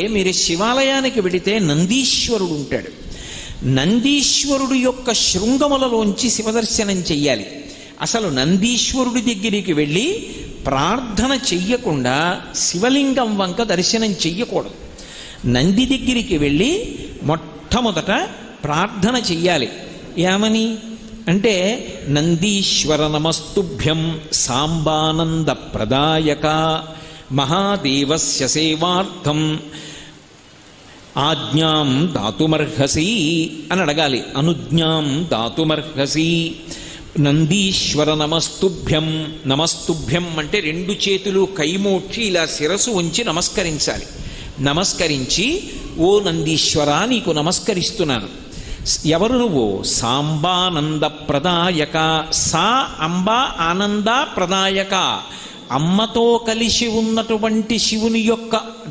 మీరు శివాలయానికి వెడితే నందీశ్వరుడు ఉంటాడు. నందీశ్వరుడు యొక్క శృంగములలోంచి శివదర్శనం చెయ్యాలి. అసలు నందీశ్వరుడి దగ్గరికి వెళ్ళి ప్రార్థన చెయ్యకుండా శివలింగం వంక దర్శనం చెయ్యకూడదు. నంది దగ్గరికి వెళ్ళి మొట్టమొదట ప్రార్థన చెయ్యాలి. ఏమని అంటే, నందీశ్వర నమస్తుభ్యం సాంబానంద ప్రదాయక మహాదేవస్య సేవార్థం ఆజ్ఞాం దాతుమర్హసి అని అడగాలి. అనుజ్ఞాం దాతుమర్హసి. నందీశ్వర నమస్తుభ్యం. నమస్తుభ్యం అంటే రెండు చేతులు కైమోడ్చి ఇలా శిరసు ఉంచి నమస్కరించాలి. నమస్కరించి, ఓ నందీశ్వర నీకు నమస్కరిస్తున్నాను. ఎవరు నువ్వు? సాంబానంద ప్రదాయక. సా అంబ ఆనంద ప్రదాయక. అమ్మతో కలిసి ఉన్నటువంటి శివుని యొక్క